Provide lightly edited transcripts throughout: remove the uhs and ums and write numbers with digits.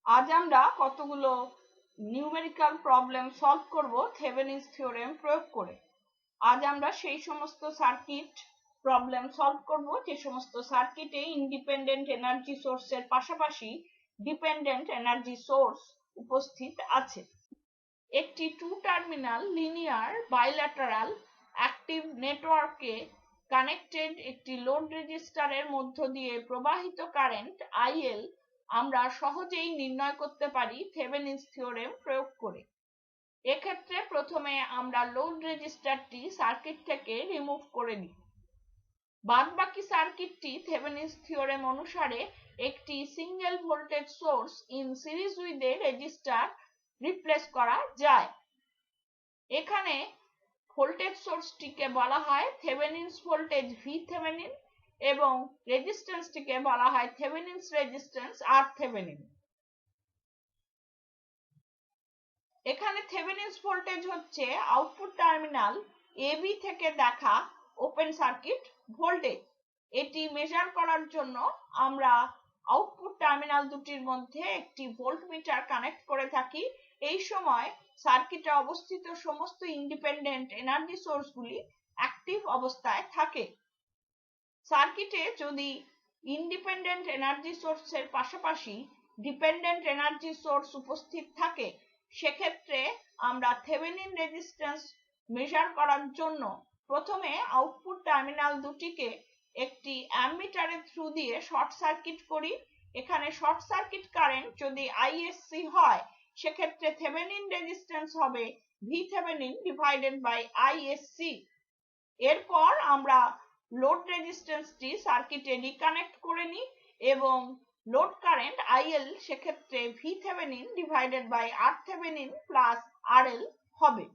আজ আমরা কতগুলো নিউমেরিক্যাল প্রবলেম সলভ করব থেভেনিনস থিওরেম প্রয়োগ করে। আজ আমরা সেই সমস্ত সার্কিট প্রবলেম সলভ করব যে সমস্ত সার্কিটে ইন্ডিপেন্ডেন্ট এনার্জি সোর্সের পাশাপাশি ডিপেন্ডেন্ট এনার্জি সোর্স উপস্থিত আছে। একটি two terminal linear bilateral active নেটওয়ার্কে কানেক্টেড একটি লোড রেজিস্টারের মধ্য দিয়ে প্রবাহিত কারেন্ট আইএল আমরা সহজেই নির্ণয় করতে পারি থেভেনিনস থিওরেম প্রয়োগ করে। এক্ষেত্রে প্রথমে আমরা লোড রেজিস্টারটি সার্কিট থেকে রিমুভ করে নিই। বাদবাকি সার্কিটটি থেভেনিনস থিওরেম অনুসারে একটি single voltage source in series with a register replace করা যায়। এখানে ভোল্টেজ সোর্সটিকে বলা হয় থেভেনিনস ভোল্টেজ ভি থেভেনিন এবং রেজিস্ট্যান্সটিকে বলা হয় থেভেনিনস রেজিস্ট্যান্স আর থেভেনিন। এখানে থেভেনিনস ভোল্টেজ হচ্ছে আউটপুট টার্মিনাল এবি থেকে দেখা ওপেন সার্কিট ভোল্টেজ। এটি মেজার করার জন্য আমরা আউটপুট টার্মিনাল দুটির মধ্যে একটি ভোল্টমিটার কানেক্ট করে থাকি। এই সময় সার্কিটে অবস্থিত সমস্ত ইন্ডিপেন্ডেন্ট এনার্জি সোর্সগুলি অ্যাক্টিভ অবস্থায় থাকে। সার্কিটে যদি ইন্ডিপেন্ডেন্ট এনার্জি সোর্সের পাশাপাশি ডিপেন্ডেন্ট এনার্জি সোর্স উপস্থিত থাকে, সেক্ষেত্রে আমরা থেভেনিন রেজিস্ট্যান্স মেজার করার জন্য প্রথমে আউটপুট টার্মিনাল দুটিকে একটি অ্যামমিটারের থ্রু দিয়ে শর্ট সার্কিট করি। এখানে শর্ট সার্কিট কারেন্ট যদি আইএসসি হয়, সেক্ষেত্রে থেভেনিন রেজিস্ট্যান্স হবে V Thevenin divided by ISC. এরপর আমরা লোড রেজিস্ট্যান্সটি সার্কিটে রিকানেক্ট করে নিই এবং লোড কারেন্ট আইএল সেক্ষেত্রে V Thevenin divided by R Thevenin plus RL হবে।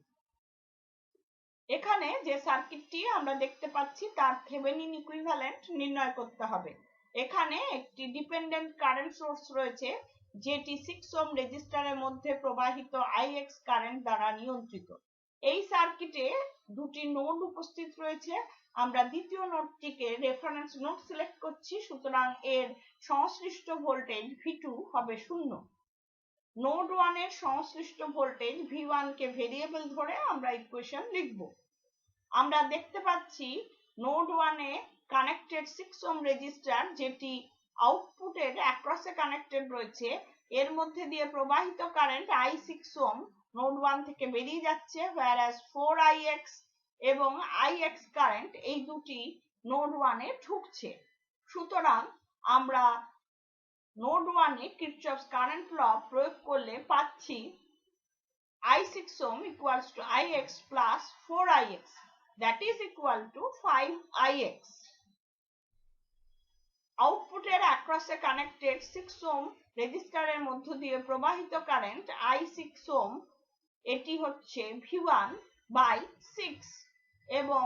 এখানে যে সার্কিটটি আমরা দেখতে পাচ্ছি তার থেভেনিন ইকুইভ্যালেন্ট নির্ণয় করতে হবে। এখানে একটি ডিপেন্ডেন্ট কারেন্ট সোর্স রয়েছে যেটি 6 ওহম রেজিস্টারের মধ্যে প্রবাহিত আইএক্স কারেন্ট দ্বারা নিয়ন্ত্রিত। এই সার্কিটে দুটি নোড উপস্থিত রয়েছে। আমরা দ্বিতীয় নোডটিকে রেফারেন্স নোড সিলেক্ট করছি, সুতরাং এর সংশ্লিষ্ট ভোল্টেজ V2 হবে 0। নোড 1 এর সংশ্লিষ্ট ভোল্টেজ V1 কে ভেরিয়েবল ধরে আমরা ইকুয়েশন লিখব। আমরা দেখতে পাচ্ছি নোড 1 এ কানেক্টেড 6 ওহম রেজিস্টার যেটি আউটপুটের অ্যাক্রসে কানেক্টেড রয়েছে, এর মধ্যে দিয়ে প্রবাহিত কারেন্ট I6 ওহম নোড 1 থেকে বেরিয়ে যাচ্ছে, whereas 4ix এবং ix কারেন্ট এই দুটি নোড 1 এ ঢুকছে। সুতরাং আমরা নোড 1 এ কিরচফস কারেন্ট ল প্রয়োগ করলে পাচ্ছি I6 ohm equals to Ix plus 4Ix, that is equal to 5Ix. আউটপুটের অ্যাক্রসে কানেক্টেড 6 ওহম রেজিস্টারের মধ্য দিয়ে প্রবাহিত কারেন্ট I6 ওহম, এটি হচ্ছে V1 বাই 6 এবং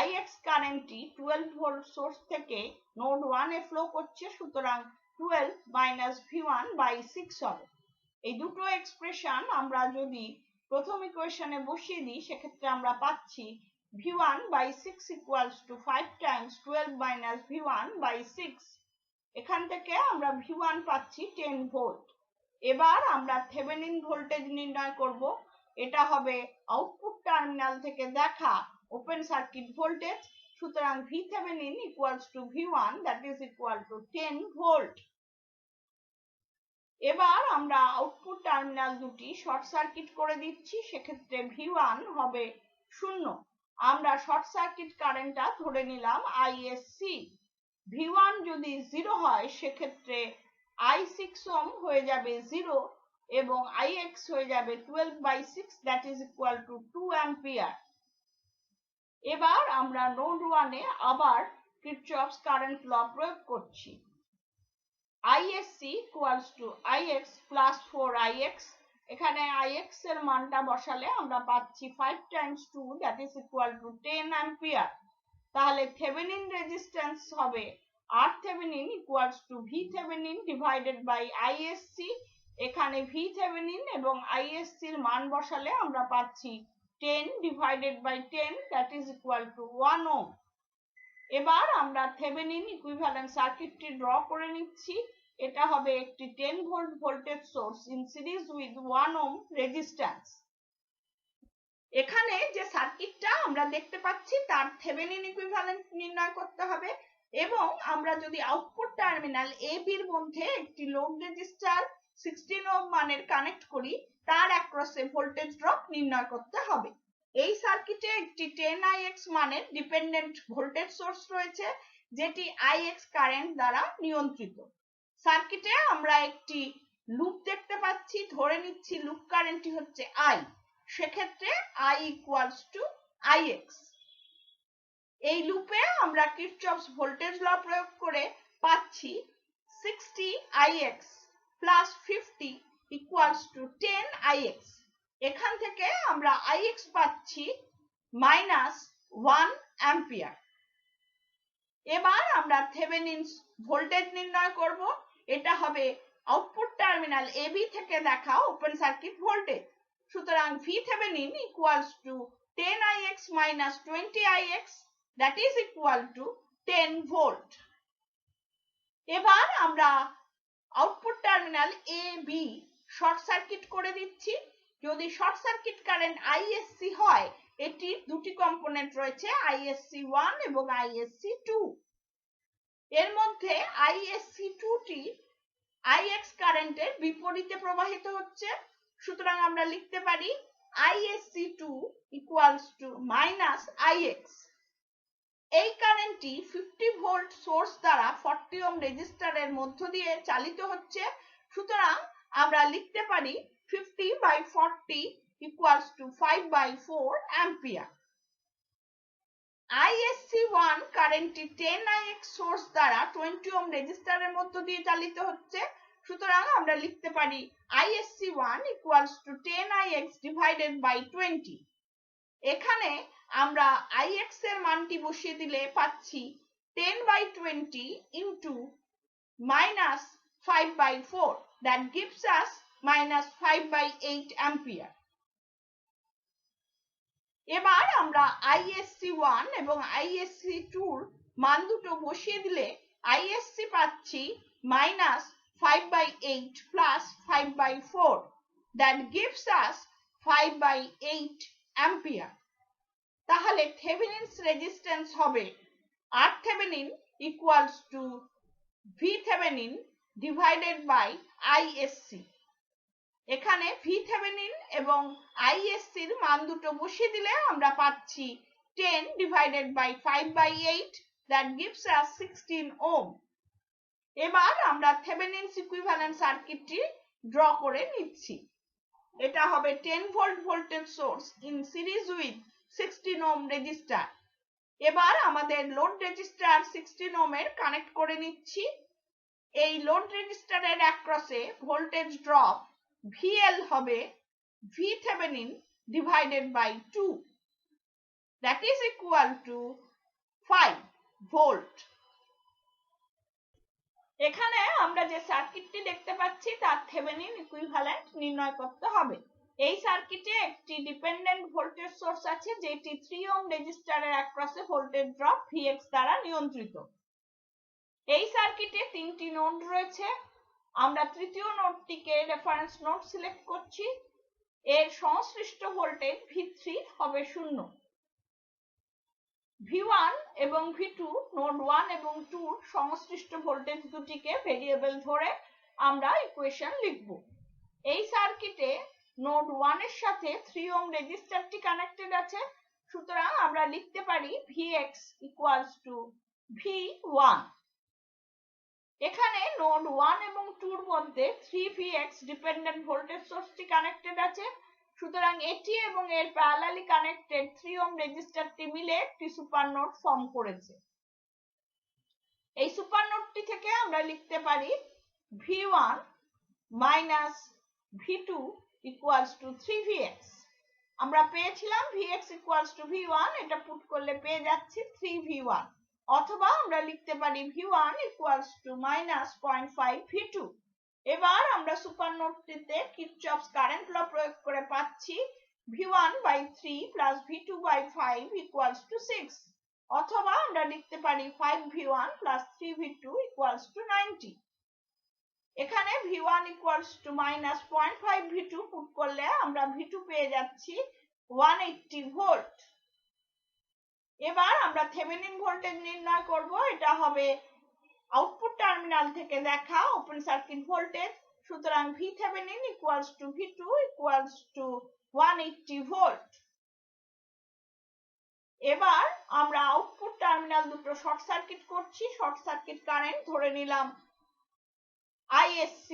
Ix কারেন্টটি 12 ভোল্ট সোর্স থেকে নোড 1 এ ফ্লো করছে, সুতরাং 12 মাইনাস V1 বাই 6 হবে। এই দুটো এক্সপ্রেশন আমরা যদি প্রথম ইকুয়েশনে বসিয়ে দিই, সেক্ষেত্রে আমরা পাচ্ছি V1 by 6 equals to 5 times 12 minus V1 by 6। এখান থেকে আমরা V1 পাচ্ছি 10 ভোল্ট। এবার আমরা থেভেনিন ভোল্টেজ নির্ণয় করব। এটা হবে আউটপুট টার্মিনাল থেকে দেখা ওপেন সার্কিট ভোল্টেজ, সুতরাং V Thevenin equals to V1, that is equal two 10 volt. এবার আমরা আউটপুট টার্মিনাল দুটি শর্ট সার্কিট করে দিচ্ছি, সেক্ষেত্রে V1 হবে 0। আমরা শর্ট সার্কিট কারেন্টটা ধরে নিলাম ISC। V1 যদি 0 হয়, সেক্ষেত্রে I6 ওহম হয়ে যাবে 0 এবং Ix হয়ে যাবে 12 by 6, that is equal to 2 ampere. এবার আমরা নোড 1 এ আবার কিরচফস কারেন্ট ল প্রয়োগ করছি। ISC equals to Ix plus 4Ix, এখানে Ix এর মানটা বসালে আমরা পাচ্ছি 5 times 2, that is equal to 10 ampere। তাহলে থেভেনিন রেজিস্ট্যান্স হবে R Thevenin equals to V Thevenin divided by ISC। এখানে V থেভেনিন এবং ISC এর মান বসালে আমরা পাচ্ছি 10 divided by 10, that is equal to 1 ohm। এবার আমরা থেভেনিন ইকুইভ্যালেন্ট সার্কিটটি ড্র করে নিচ্ছি। এটা হবে একটি 10 volt voltage source in series with 1 ohm resistance. এখানে যে সার্কিটটা আমরা দেখতে পাচ্ছি তার থেভেনিন ইকুইভ্যালেন্ট নির্ণয় করতে হবে, এবং আমরা যদি আউটপুট টার্মিনাল এ বির মধ্যে একটি লোড রেজিস্টার 16 ওহম মানের কানেক্ট করি, তার অ্যাক্রসে ভোল্টেজ ড্রপ নির্ণয় করতে হবে। এই সার্কিটে একটি 10ix মানের ডিপেন্ডেন্ট ভোল্টেজ সোর্স রয়েছে, যেটি ix কারেন্ট দ্বারা নিয়ন্ত্রিত। সার্কিটে আমরা একটি লুপ দেখতে পাচ্ছি, ধরে নিচ্ছি লুপ কারেন্টটি হচ্ছে I, সেক্ষেত্রে I ইকুয়ালস টু ix। এই লুপে আমরা কিরচফস ভোল্টেজ ল প্রয়োগ করে পাচ্ছি 60ix plus 50 equals to 10ix। এখান থেকে আমরা ix পাচ্ছি -1 অ্যাম্পিয়ার। এবার আমরা থেভেনিনস ভোল্টেজ নির্ণয় করব। এটা হবে আউটপুট টার্মিনাল এ বি থেকে দেখা ওপেন সার্কিট ভোল্টেজ। সুতরাং VThevenin equals to 10ix minus 20ix, that is equal to 10 volt. এবার আমরা output terminal A B short circuit করে দিচ্ছি। যদি শর্ট সার্কিট কারেন্ট ISC হয়, এটির দুটি কম্পোনেন্ট রয়েছে, ISC1 এবং ISC2। এর মধ্যে ISC2 টি IX কারেন্টের বিপরীতে প্রবাহিত হচ্ছে, সুতরাং আমরা লিখতে পারি ISC2 equals to -IX। এই কারেন্টটি 50 ভোল্ট সোর্স দ্বারা 40 ওহম রেজিস্টারের মধ্য দিয়ে চালিত হচ্ছে, সুতরাং আমরা লিখতে পারি 50/40 equals to 5/4 অ্যাম্পিয়ার। ISC1 কারেন্টটি 10ix সোর্স দ্বারা 20 ওহম রেজিস্টারের মধ্য দিয়ে চালিত হচ্ছে, সুতরাং আমরা লিখতে পারি ISC1 equals to 10ix divided by 20। এখানে আমরা ix এর মানটি বসিয়ে দিলে পাচ্ছি 10/20 into -5/4, that gives us -5/8 ampere. এবার আমরা ISC1 এবং ISC2 এর মান দুটো বসিয়ে দিলে ISC পাচ্ছি -5/8 plus 5/4, that gives us 5/8 ampere. তাহলে থেভেনিনস রেজিস্ট্যান্স হবে RThevenin equals to VThevenin divided by ISC। এখানে VThevenin এবং ISC এর মান দুটো বসিয়ে দিলে আমরা পাচ্ছি 10 divided by 5/8, that gives us 16 ohm। এবার আমরা থেভেনিনস ইকুইভ্যালেন্ট সার্কিটটি ড্র করে নিচ্ছি। এটা হবে 10 volt voltage source in series with 16 ohm register. এবার আমাদের লোড রেজিস্টার 16 ওহমের কানেক্ট করে নিচ্ছি। এই লোড রেজিস্টারের অ্যাক্রসে ভোল্টেজ ড্রপ VL হবে VThevenin divided by 2, that is equal to 5 volt. এখানে আমরা যে সার্কিটটি দেখতে পাচ্ছি তার থেভেনিন ইকুইভ্যালেন্ট নির্ণয় করতে হবে। এই সার্কিটে একটি ডিপেন্ডেন্ট ভোল্টেজ সোর্স আছে, যেটি 3 ওহম রেজিস্টারের অ্যাক্রসে ভোল্টেজ ড্রপ Vx দ্বারা নিয়ন্ত্রিত। এই সার্কিটে 3টি নোড রয়েছে। আমরা তৃতীয় নোডটিকে রেফারেন্স নোড সিলেক্ট করছি। এর সংশ্লিষ্ট ভোল্টেজ V3 হবে 0। V1 এবং V2 নোড 1 এবং 2 সংশ্লিষ্ট ভোল্টেজ দুটিকে ভেরিয়েবল ধরে আমরা ইকুয়েশন লিখব। এই সার্কিটে নোড 1 এর সাথে 3 ওহম রেজিস্টারটি কানেক্টেড আছে, সুতরাং আমরা লিখতে পারি Vx equals to V1। এখানে নোড 1 এবং 2 এর মধ্যে 3Vx ডিপেন্ডেন্ট ভোল্টেজ সোর্সটি কানেক্টেড আছে, সুতরাং এটি এবং এর প্যারালালি কানেক্টেড 3 ওহম রেজিস্টারটি মিলে একটি সুপার নোড ফর্ম করেছে। এই সুপার নোডটি থেকে আমরা লিখতে পারি V1 minus V2 equals to 3Vx। আমরা পেয়েছিলাম Vx equals to V1, এটা পুট করলে পেয়ে যাচ্ছি 3V1, অথবা আমরা লিখতে পারি V1 equals to -0.5 V2। এবার আমরা সুপার নোডটিতে কিরচফস কারেন্ট ল প্রয়োগ করে পাচ্ছি V1/3 plus V2/5 equals to 6, অথবা আমরা লিখতে পারি 5V1 plus 3V2 equals to 90। এখানে V1 equals to minus 0.5 V2 put করলে আমরা V2 পেয়ে যাচ্ছি 180 ভোল্ট। এবার আমরা থেভেনিন ভোল্টেজ নির্ণয় করব। এটা হবে আউটপুট টার্মিনাল থেকে দেখা ওপেন সার্কিট ভোল্টেজ। সুতরাং VThevenin equals to V2 equals to 180 volt. এবার আমরা আউটপুট টার্মিনাল দুটো শর্ট সার্কিট করছি। শর্ট সার্কিট কারেন্ট ধরে নিলাম ISC।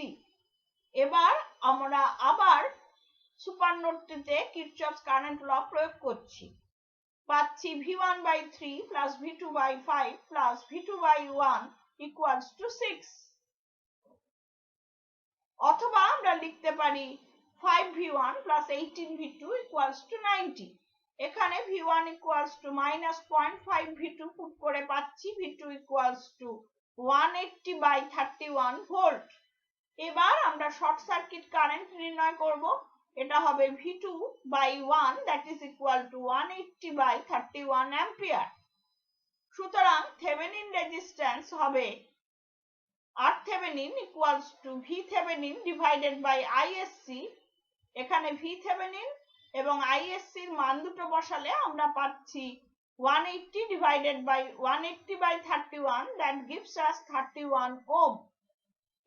এবার আমরা আবার সুপার নোডটিতে কিরচফস কারেন্ট ল প্রয়োগ করছি। পাচ্ছি V1/3 plus V2/5 plus V2/1 equals to 6। অথবা আমরা লিখতে পারি 5V1 plus 18V2 equals to 90। এখানে V1 equals to minus 0.5 V2 put করে পাচ্ছি V2 equals to 180/31 ভোল্ট। এবার আমরা শর্ট সার্কিট কারেন্ট নির্ণয় করব। এটা হবে V2/1 that is equal to 180/31 ampere. সুতরাং থেভেনিন রেজিস্ট্যান্স হবে RThevenin equals to VThevenin divided by ISC। এখানে VThevenin এবং ISC এর মান দুটো বসালে আমরা পাচ্ছি 180 divided by 180/31 that gives us 31 ohm।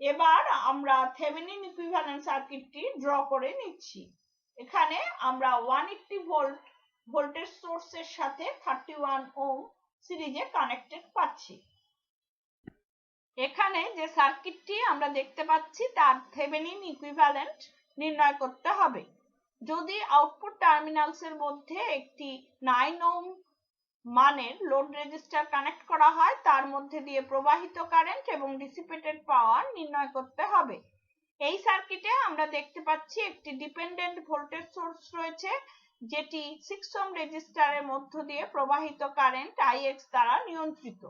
এবার আমরা থেভেনিন ইকুইভ্যালেন্ট সার্কিটটি ড্র করে নিচ্ছি। এখানে আমরা 180 ভোল্টেজ সোর্সের সাথে 31 ওহম সিরিজে কানেক্টেড পাচ্ছি। এখানে যে সার্কিটটি আমরা দেখতে পাচ্ছি তার থেভেনিন ইকুইভ্যালেন্ট নির্ণয় করতে হবে। যদি আউটপুট টার্মিনালস এর মধ্যে একটি 9 ওহম মানের লোড রেজিস্টার কানেক্ট করা হয়, তার মধ্যে দিয়ে প্রবাহিত কারেন্ট এবং ডিসিপেটেড পাওয়ার নির্ণয় করতে হবে। এই সার্কিটে আমরা দেখতে পাচ্ছি একটি ডিপেন্ডেন্ট ভোল্টেজ সোর্স রয়েছে, যেটি 6 ওহম রেজিস্টারের মধ্য দিয়ে প্রবাহিত কারেন্ট IX দ্বারা নিয়ন্ত্রিত।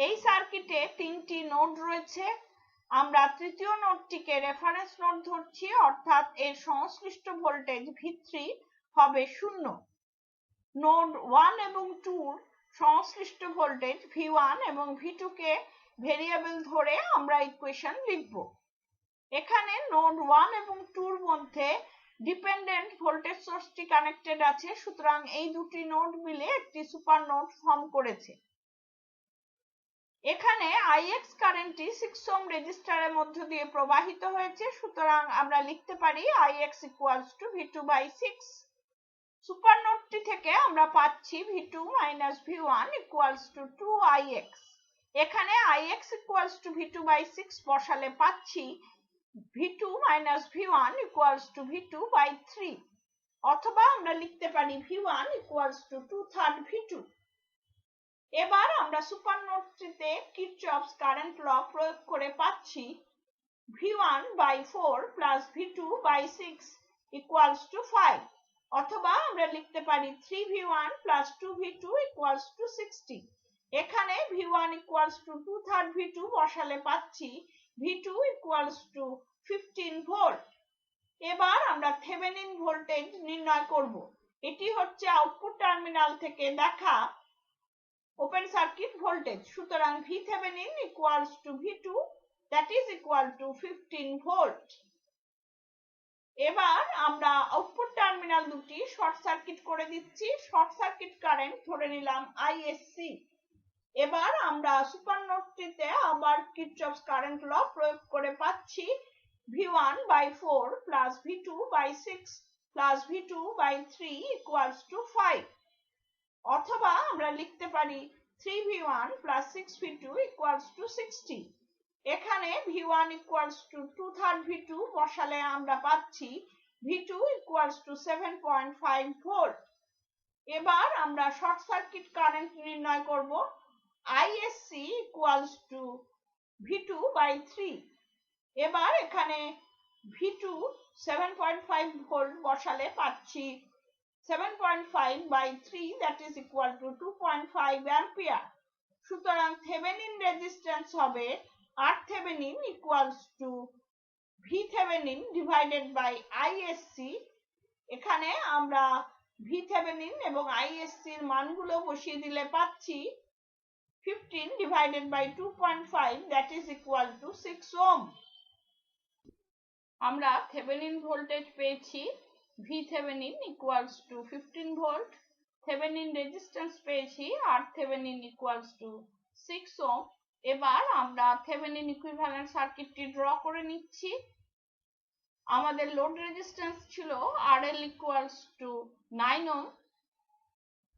এই সার্কিটে 3টি নোড রয়েছে। আমরা তৃতীয় নোডটিকে রেফারেন্স নোড ধরছি, অর্থাৎ এর সংশ্লিষ্ট ভোল্টেজ V3 হবে 0। নোড 1 এবং 2 সংশ্লিষ্ট ভোল্টেজ V1 এবং V2 কে ভেরিয়েবল ধরে আমরা ইকুয়েশন লিখব। এখানে নোড 1 এবং 2 এর মধ্যে ডিপেন্ডেন্ট ভোল্টেজ সোর্সটি কানেক্টেড আছে, সুতরাং এই দুটি নোড মিলে একটি সুপার নোড ফর্ম করেছে। এখানে IX কারেন্টটি 6 ওহম রেজিস্টারের মধ্য দিয়ে প্রবাহিত হয়েছে, সুতরাং আমরা লিখতে পারি IX equals to V2/6। Super নোডটি থেকে আমরা পাচ্ছি V2 minus V1 equals to 2IX। এখানে IX equals to V2/6 বসালে পাচ্ছি V2 minus V1 equals to V2/3। অথবা আমরা লিখতে পারি V1 equals to 2/3 V2। এবার আমরা সুপার নোডটিতে কিরচফস কারেন্ট ল প্রয়োগ করে পাচ্ছি V1/4 plus V2/6 equals to 5। অথবা আমরা লিখতে পারি 3V1 plus 2V2 equals to 60। এখানে V1 equals to 2/3 V2 বসালে পাচ্ছি V2 equals to 15 ভোল্ট। এবার আমরা থেভেনিন ভোল্টেজ নির্ণয় করব। এটি হচ্ছে আউটপুট টার্মিনাল থেকে দেখা ওপেন সার্কিট ভোল্টেজ। সুতরাং VThevenin equals to V2 that is equal to 15 volt. এবার আমরা আউটপুট টার্মিনাল দুটি শর্ট সার্কিট করে দিচ্ছি। শর্ট সার্কিট কারেন্ট ধরে নিলাম ISC। এবার আমরা সুপার নোডটিতে আবার কিরচফস কারেন্ট ল প্রয়োগ করে পাচ্ছি V1/4 plus V2/6 plus V2/3 equals to 5। অথবা আমরা লিখতে পারি 3V1 plus 6V2 equals to 60। এখানে V1 equals to 2/3 V2 বসালে আমরা পাচ্ছি V2 equals to 7.5 ভোল্ট। এবার আমরা শর্ট সার্কিট কারেন্ট নির্ণয় করব। ISC equals to V2/3। এবার এখানে V2 7.5 ভোল্ট বসালে পাচ্ছি 7.5/3 that is equal to 2.5 ampere. সুতরাং থেভেনিন রেজিস্ট্যান্স হবে RThevenin equals to VThevenin divided by ISC। এখানে আমরা VThevenin এবং ISC এর মানগুলো বসিয়ে দিলে পাচ্ছি 15 divided by 2.5 that is equal to 6 ohm। আমরা থেভেনিন ভোল্টেজ পেয়েছি VThevenin equals to 15 volt, Thevenin resistance পেয়েছি RThevenin equals to 6 ohm। এবার আমরা থেভেনিন ইকুইভ্যালেন্ট সার্কিটটি ড্র করে নিচ্ছি। আমাদের লোড রেজিস্ট্যান্স ছিল RL equals to 9 ohm।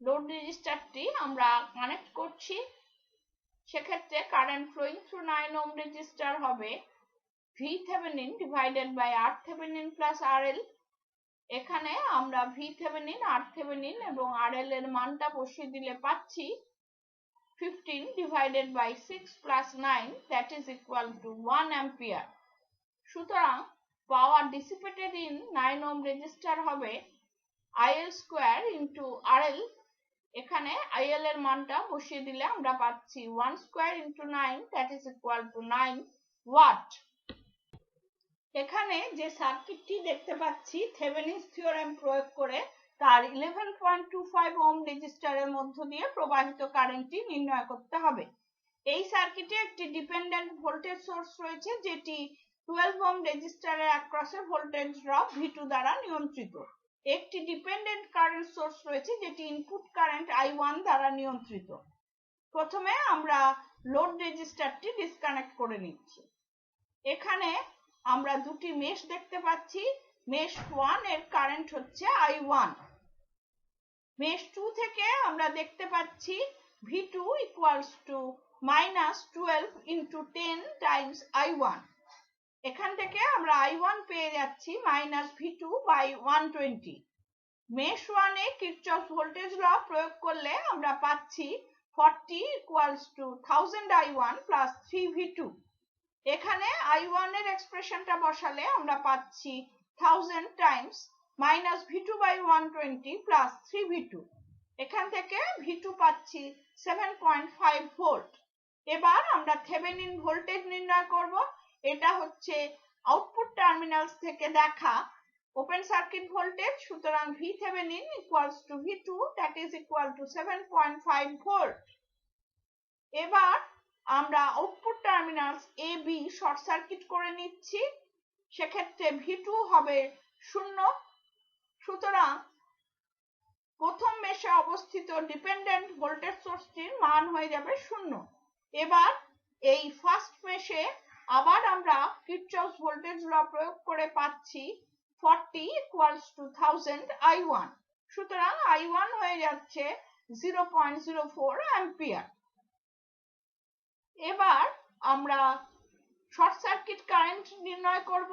Load রেজিস্টারটি আমরা কানেক্ট করছি, সেক্ষেত্রে current flowing through 9 ohm resistor হবে VThevenin divided by RThevenin plus RL। এখানে আমরা VThevenin, RThevenin এবং RL এর মানটা বসিয়ে দিলে পাচ্ছি 15 divided by 6 plus 9 that is equal to 1 ampere। সুতরাং পাওয়ার dissipated in 9 ohm রেজিস্টার হবে IL square into RL। এখানে IL এর মানটা বসিয়ে দিলে আমরা পাচ্ছি 1 square into 9 that is equal to 9 watt। এখানে যে সার্কিটটি দেখতে পাচ্ছি থেভেনিনস থিওরেম প্রয়োগ করে তার 11.25 ওহম রেজিস্টারের মধ্য দিয়ে প্রবাহিত কারেন্টটি নির্ণয় করতে হবে। এই সার্কিটে একটি ডিপেন্ডেন্ট ভোল্টেজ সোর্স রয়েছে যেটি 12 ওহম রেজিস্টারের অ্যাক্রসে ভোল্টেজ ড্রপ V2 দ্বারা নিয়ন্ত্রিত। একটি ডিপেন্ডেন্ট কারেন্ট সোর্স রয়েছে যেটি ইনপুট কারেন্ট I1 দ্বারা নিয়ন্ত্রিত। প্রথমে আমরা লোড রেজিস্টারটি ডিসকানেক্ট করে নিচ্ছি। এখানে আমরা দুটি মেশ দেখতে পাচ্ছি। মেশ 1 এর কারেন্ট হচ্ছে I1। মেশ 2 থেকে আমরা দেখতে পাচ্ছি V2 equals to -12 into 10 times I1। এখান থেকে আমরা I1 পেয়ে যাচ্ছি -V2 by 120। মেশ 1 এ কিরচফ ভোল্টেজ ল প্রয়োগ করলে আমরা পাচ্ছি 40 equals to 1000 I1 plus 3V2। এখানে I1 এর এক্সপ্রেশনটা বসালে আমরা পাচ্ছি 1000 times -V2 by 120 plus 3V2। এখান থেকে V2 পাচ্ছি 7.5 ভোল্ট। এবার আমরা থেভেনিন ভোল্টেজ নির্ণয় করব। এটা হচ্ছে আউটপুট টার্মিনালস থেকে দেখা ওপেন সার্কিট ভোল্টেজ। সুতরাং VThevenin equals to V2 that is equal to 7.5 volt. এবার আমরা output terminals A B short circuit করে নিচ্ছি, সেক্ষেত্রে V2 হবে 0। সুতরাং প্রথম মেশে অবস্থিত ডিপেন্ডেন্ট ভোল্টেজ সোর্সটির মান হয়ে যাবে 0। এবার এই ফার্স্ট মেশে আবার আমরা কিরচফ ভোল্টেজ ল প্রয়োগ করে পাচ্ছি 40 equals to 1000 I1। সুতরাং I1 হয়ে যাচ্ছে 0.04 অ্যাম্পিয়ার। এবার আমরা শর্ট সার্কিট কারেন্ট নির্ণয় করব।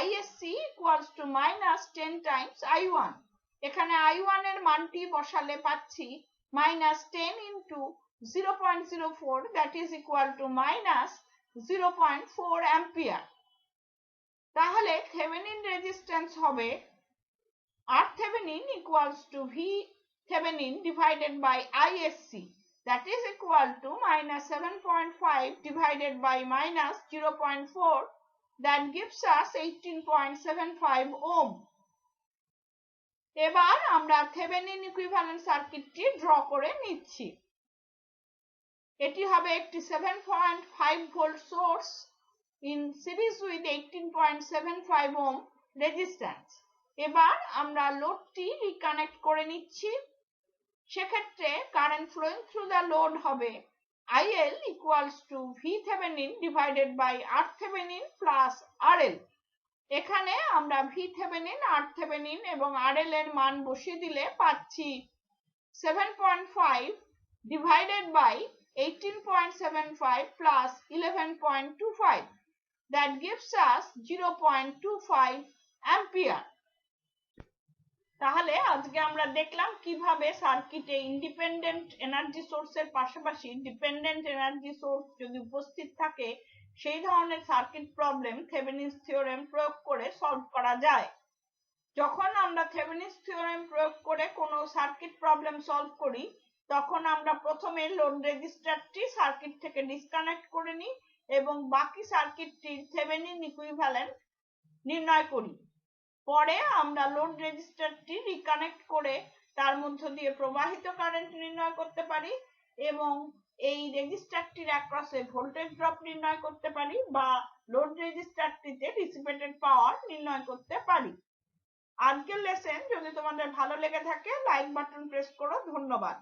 ISC equals to -10 times I1। এখানে I1 এর মানটি বসালে পাচ্ছি -10 into 0.04 that is equal to -0.4 ampere. তাহলে থেভেনিন রেজিস্ট্যান্স হবে RThevenin equals to VThevenin divided by ISC that is equal to -7.5 divided by -0.4 that gives us 18.75 ohm। এবার আমরা Thevenin equivalent সার্কিটটি ড্র করে নিচ্ছি। এটি হবে একটি 7.5 volt source in series with 18.75 ohm resistance. এবার আমরা লোডটি রিকানেক্ট করে নিচ্ছি, সেক্ষেত্রে current flowing through the load হবে IL equals to VThevenin divided by RThevenin plus RL। এখানে আমরা VThevenin, RThevenin এবং RL এর মান বসিয়ে দিলে পাচ্ছি 7.5 divided by 18.75 plus 11.25 that gives us 0.25 ampere। তাহলে আজকে আমরা দেখলাম কিভাবে সার্কিটে ইন্ডিপেন্ডেন্ট এনার্জি সোর্সের পাশাপাশি ডিপেন্ডেন্ট এনার্জি সোর্স যদি উপস্থিত থাকে সেই ধরনের সার্কিট প্রবলেম থেভেনিনস থিওরেম প্রয়োগ করে সলভ করা যায়। যখন আমরা থেভেনিনস থিওরেম প্রয়োগ করে কোনো সার্কিট প্রবলেম সলভ করি তখন আমরা প্রথমে লোড রেজিস্টারটি সার্কিট থেকে ডিসকানেক্ট করে নিই এবং বাকি সার্কিটটির থেভেনিন ইকুইভ্যালেন্ট নির্ণয় করি। পরে আমরা লোড রেজিস্টারটি রিকানেক্ট করে তার মধ্য দিয়ে প্রবাহিত কারেন্ট নির্ণয় করতে পারি এবং এই রেজিস্টারটির অ্যাক্রসে ভোল্টেজ ড্রপ নির্ণয় করতে পারি বা লোড রেজিস্টারটিতে ডিসিপেটেড পাওয়ার নির্ণয় করতে পারি। আজকের লেসন যদি তোমাদের ভালো লেগে থাকে লাইক বাটন প্রেস করো। ধন্যবাদ।